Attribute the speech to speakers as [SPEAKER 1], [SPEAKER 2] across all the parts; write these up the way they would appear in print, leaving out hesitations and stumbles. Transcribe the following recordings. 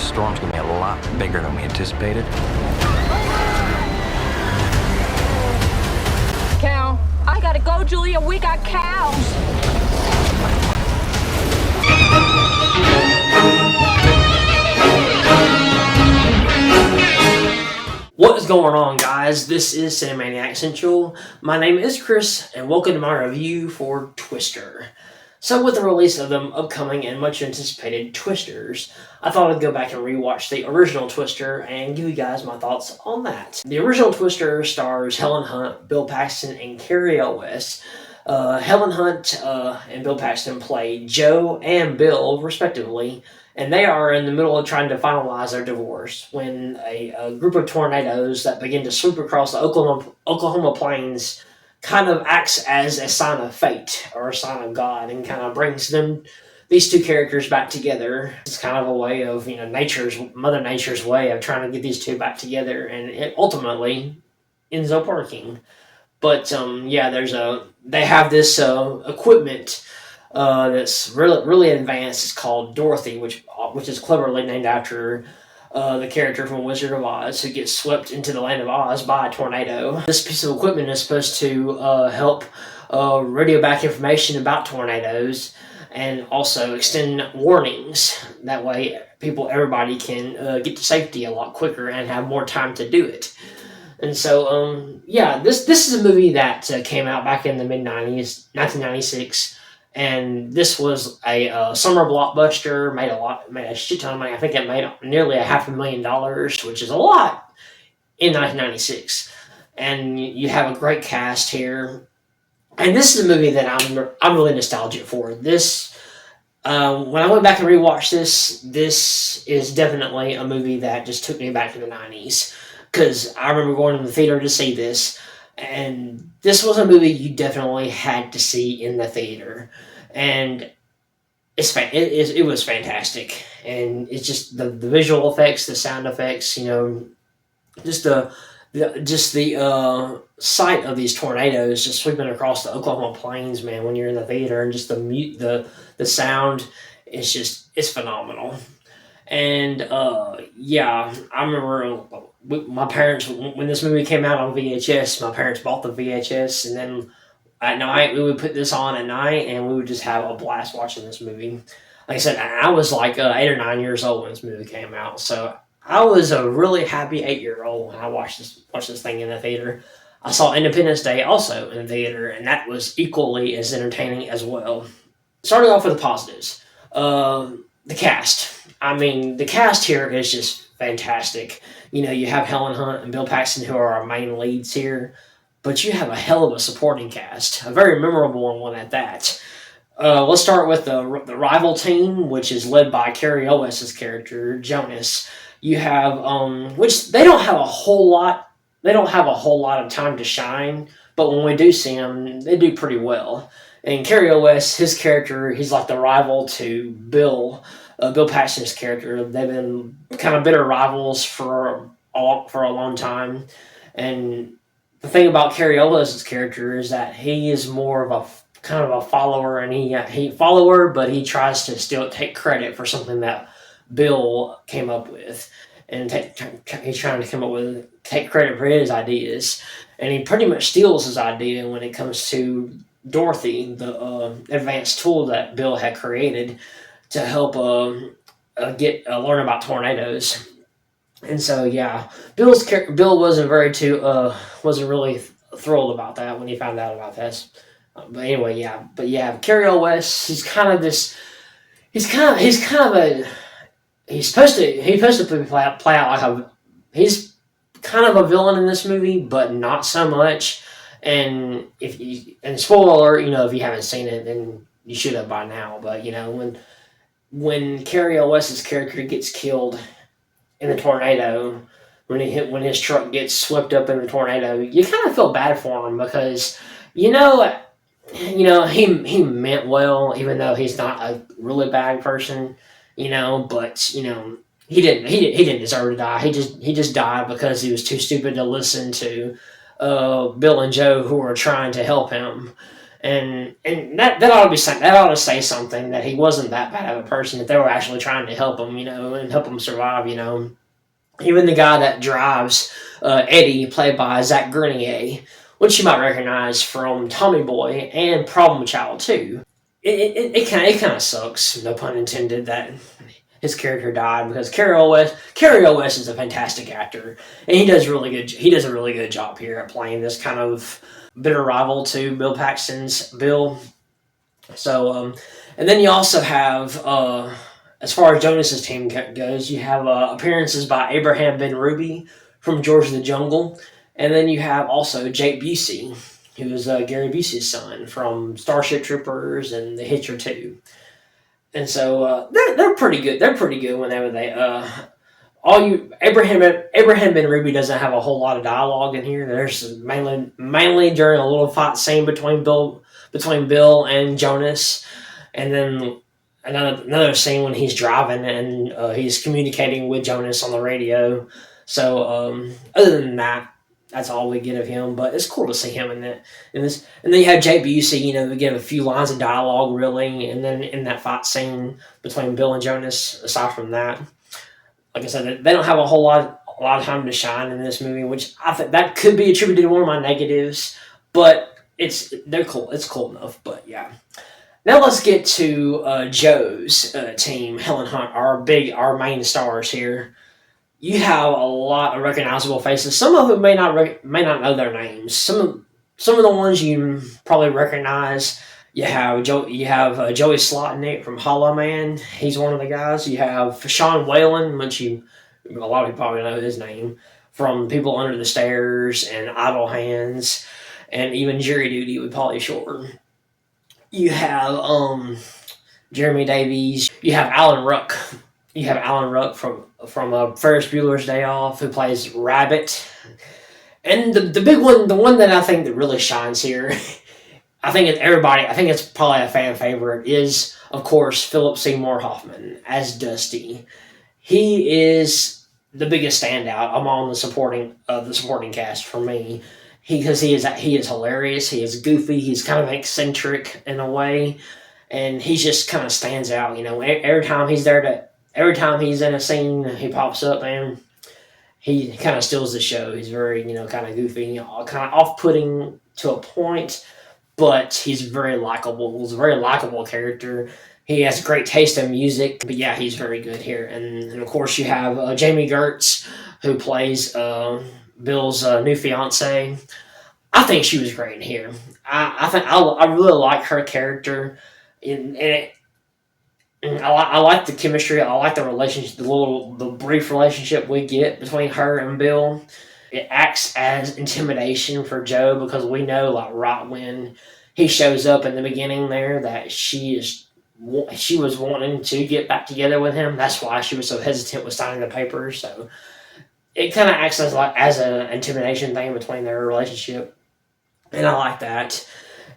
[SPEAKER 1] storm's gonna be a lot bigger than we anticipated.
[SPEAKER 2] Cow. I gotta go, Julia. We got cows.
[SPEAKER 3] What is going on, guys? This is Cinemaniac Central. My name is Chris, and welcome to my review for Twister. So with the release of the upcoming and much anticipated Twisters, I thought I'd go back and rewatch the original Twister and give you guys my thoughts on that. The original Twister stars Helen Hunt, Bill Paxton, and Cary Elwes. Helen Hunt and Bill Paxton play Joe and Bill, respectively, and they are in the middle of trying to finalize their divorce when a group of tornadoes that begin to sweep across the Oklahoma plains kind of acts as a sign of fate or a sign of God, and kind of brings these two characters back together. It's kind of a way of, Mother Nature's way of trying to get these two back together, and it ultimately ends up working. But they have this equipment that's really advanced. It's called Dorothy, which is cleverly named after the character from Wizard of Oz who gets swept into the land of Oz by a tornado. This piece of equipment is supposed to help radio back information about tornadoes and also extend warnings. That way everybody can get to safety a lot quicker and have more time to do it. And so, this is a movie that came out back in the mid-90s, 1996. And this was a summer blockbuster, made a shit ton of money. I think it made nearly $500,000, which is a lot in 1996. And you have a great cast here. And this is a movie that I'm really nostalgic for. This, when I went back and rewatched this is definitely a movie that just took me back to the 90s. Because I remember going to the theater to see this. And this was a movie you definitely had to see in the theater, and it was fantastic. And it's just the visual effects, the sound effects, just the sight of these tornadoes just sweeping across the Oklahoma plains, man. When you're in the theater, and just the sound, it's phenomenal. And I remember my parents, when this movie came out on VHS, my parents bought the VHS, and then at night we would put this on at night, and we would just have a blast watching this movie. Like I said, I was like 8 or 9 years old when this movie came out, so I was a really happy 8-year-old when I watched this thing in the theater. I saw Independence Day also in the theater, and that was equally as entertaining as well. Starting off with the positives, the cast. I mean, the cast here is just fantastic. You have Helen Hunt and Bill Paxton, who are our main leads here, but you have a hell of a supporting cast, a very memorable one at that. Let's start with the rival team, which is led by Cary Elwes' character, Jonas. You have, which they don't have a whole lot of time to shine, but when we do see them, they do pretty well. And Cary Elwes, his character, he's like the rival to Bill Paxton's character. They've been kind of bitter rivals for a long time. And the thing about Cary Elwes' character is that he is more of a kind of a follower, and but he tries to still take credit for something that Bill came up with, and he's trying to take credit for his ideas, and he pretty much steals his idea when it comes to Dorothy, the advanced tool that Bill had created to help learn about tornadoes. And so Bill wasn't really thrilled about that when he found out about this. Cary Elwes, he's supposed to play out like he's kind of a villain in this movie, but not so much. And spoiler alert, if you haven't seen it, then you should have by now. But when Cary Elwes' character gets killed in the tornado, when his truck gets swept up in the tornado, you kind of feel bad for him, because he meant well, even though he's not a really bad person, but he didn't deserve to die. He just died because he was too stupid to listen to Bill and Joe, who were trying to help him. And that ought to be that ought to say something, that he wasn't that bad of a person, that they were actually trying to help him, and help him survive, Even the guy that drives Eddie, played by Zach Grenier, which you might recognize from Tommy Boy and Problem Child too. It kind of sucks, no pun intended, that his character died, because Cary Elwes is a fantastic actor, and he does a really good job here at playing this kind of bitter rival to Bill Paxton's Bill. So, and then you also have, as far as Jonas's team goes, you have appearances by Abraham Ben Ruby from George of the Jungle, and then you have also Jake Busey, who is Gary Busey's son from Starship Troopers and The Hitcher 2. And so they're pretty good. They're pretty good whenever they Abraham Ben Ruby doesn't have a whole lot of dialogue in here. There's mainly during a little fight scene between Bill and Jonas, and then another scene when he's driving and he's communicating with Jonas on the radio. So other than that, that's all we get of him. But it's cool to see him in this. And then you have Jay Busey. We get a few lines of dialogue really, and then in that fight scene between Bill and Jonas. Aside from that, like I said, they don't have a lot of time to shine in this movie, which I think that could be attributed to one of my negatives. But they're cool. It's cool enough. But yeah. Now let's get to Joe's team, Helen Hunt, our main stars here. You have a lot of recognizable faces. Some of them may not know their names. Some of the ones you probably recognize. You have Joey Slotnick from Hollow Man. He's one of the guys. You have Sean Whalen, which a lot of people probably know his name, from People Under the Stairs and Idle Hands, and even Jury Duty with Pauly Shore. You have Jeremy Davies. You have Alan Ruck. from Ferris Bueller's Day Off, who plays Rabbit. And the big one, the one that I think that really shines here, I think it's probably a fan favorite, is, of course, Phillip Seymour Hoffman as Dusty. He is the biggest standout among the supporting cast for me. Because he is hilarious, he is goofy, he's kind of eccentric in a way, and he just kind of stands out. Every time he's in a scene, he pops up and he kind of steals the show. He's very, kind of goofy, kind of off-putting to a point, but he's very likable. He's a very likable character. He has great taste in music, but yeah, he's very good here. And of course, you have Jamie Gertz, who plays Bill's new fiance. I think she was great in here. I really like her character, and I like the chemistry. I like the relationship, the brief relationship we get between her and Bill. It acts as intimidation for Joe, because we know, right when he shows up in the beginning there, that she was wanting to get back together with him. That's why she was so hesitant with signing the papers. So it kind of acts as an intimidation thing between their relationship, and I like that.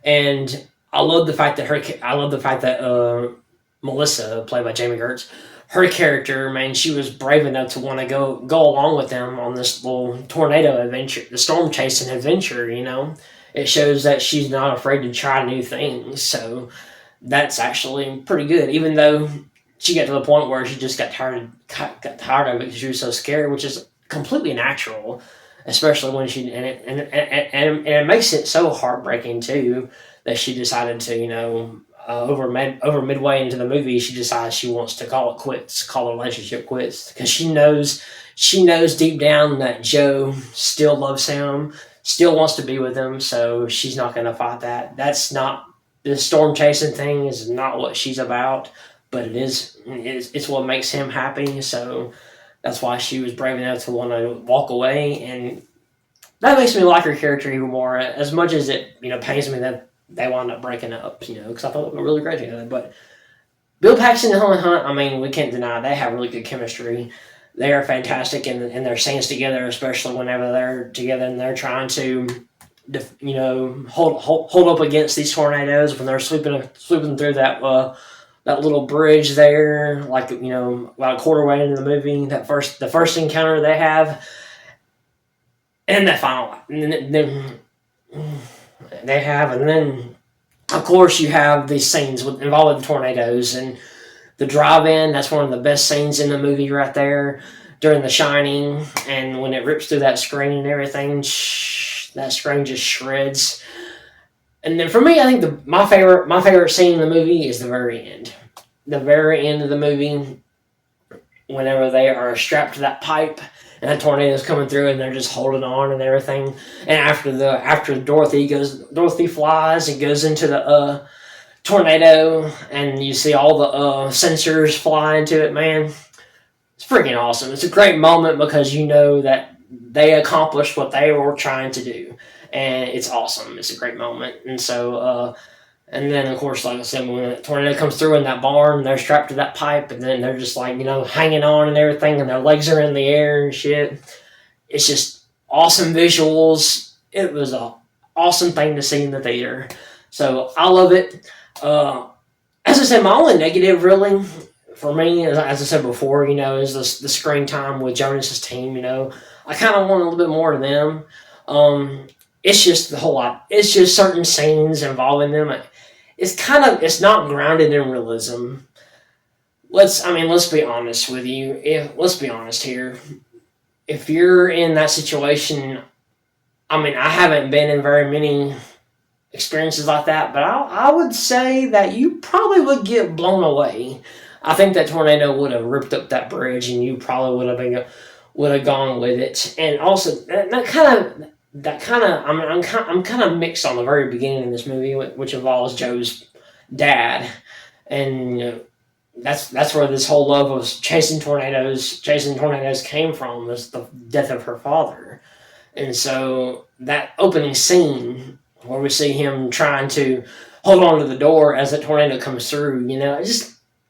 [SPEAKER 3] And I love the fact that Melissa, played by Jamie Gertz, her character, man, she was brave enough to want to go along with them on this little tornado adventure, the storm chasing adventure. It shows that she's not afraid to try new things. So that's actually pretty good, even though she got to the point where she just got tired of it because she was so scared, which is completely natural, especially when and it makes it so heartbreaking too, that she decided to, over midway into the movie, she decides she wants to call the relationship quits, because she knows deep down that Joe still loves him, still wants to be with him, so she's not going to fight that. That's not, the storm chasing thing is not what she's about, but it's what makes him happy. So that's why she was brave enough to want to walk away, and that makes me like her character even more, as much as it pains me that they wound up breaking up, because I thought they were really great together. But Bill Paxton and Helen Hunt, we can't deny they have really good chemistry. They are fantastic in their scenes together, especially whenever they're together and they're trying to, hold up against these tornadoes, when they're sweeping through that little bridge there, about a quarter way into the movie. The first encounter they have, and that final they have, and then Of course, you have these scenes involving the tornadoes and the drive-in. That's one of the best scenes in the movie right there during The Shining, and when it rips through that screen and everything, that screen just shreds. And then for me, I think my favorite scene in the movie is the very end. The very end of the movie, whenever they are strapped to that pipe and that tornado's coming through and they're just holding on and everything. And after Dorothy flies and goes into the tornado, and you see all the sensors fly into it, man. It's freaking awesome. It's a great moment because you know that they accomplished what they were trying to do. And it's awesome. It's a great moment. And so, and then, of course, like I said, when the tornado comes through in that barn, they're strapped to that pipe, and then they're just like, hanging on and everything, and their legs are in the air and shit. It's just awesome visuals. It was an awesome thing to see in the theater. So I love it. As I said, my only negative, really, for me, as I said before, is the screen time with Jonas's team. I kind of want a little bit more of them. It's just the whole lot. It's just certain scenes involving them. It's not grounded in realism. Let's be honest with you. Let's be honest here. If you're in that situation, I haven't been in very many experiences like that, but I would say that you probably would get blown away. I think that tornado would have ripped up that bridge, and you probably would have gone with it. And also I'm kind of mixed on the very beginning of this movie, which involves Joe's dad, and that's where this whole love of chasing tornadoes came from, was the death of her father. And so that opening scene where we see him trying to hold on to the door as the tornado comes through,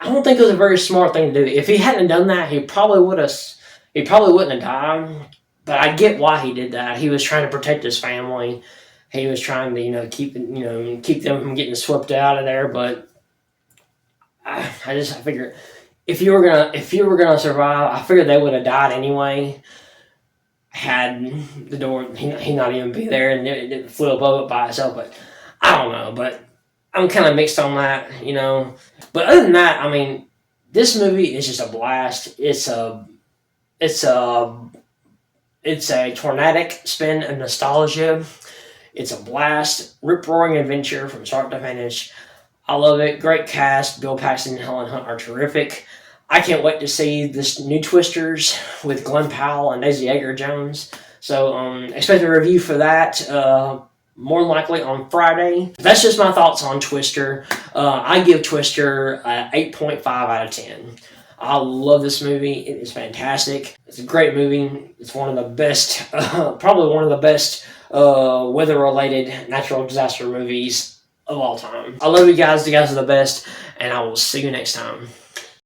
[SPEAKER 3] I don't think it was a very smart thing to do. If he hadn't done that, he probably wouldn't have died. But I get why he did that. He was trying to protect his family. He was trying to, keep them from getting swept out of there. But I figured if you were gonna survive, I figured they would have died anyway. Had the door he not even be there, and it flew above it by itself. But I don't know. But I'm kind of mixed on that, But other than that, this movie is just a blast. It's a tornadic spin of nostalgia. It's a blast, rip-roaring adventure from start to finish. I love it. Great cast. Bill Paxton and Helen Hunt are terrific. I can't wait to see this new Twisters with Glenn Powell and Daisy Edgar-Jones. So expect a review for that more than likely on Friday. That's just my thoughts on Twister. I give Twister 8.5 out of 10. I love this movie. It is fantastic. It's a great movie. It's one of the best, probably one of the best weather-related natural disaster movies of all time. I love you guys. You guys are the best, and I will see you next time.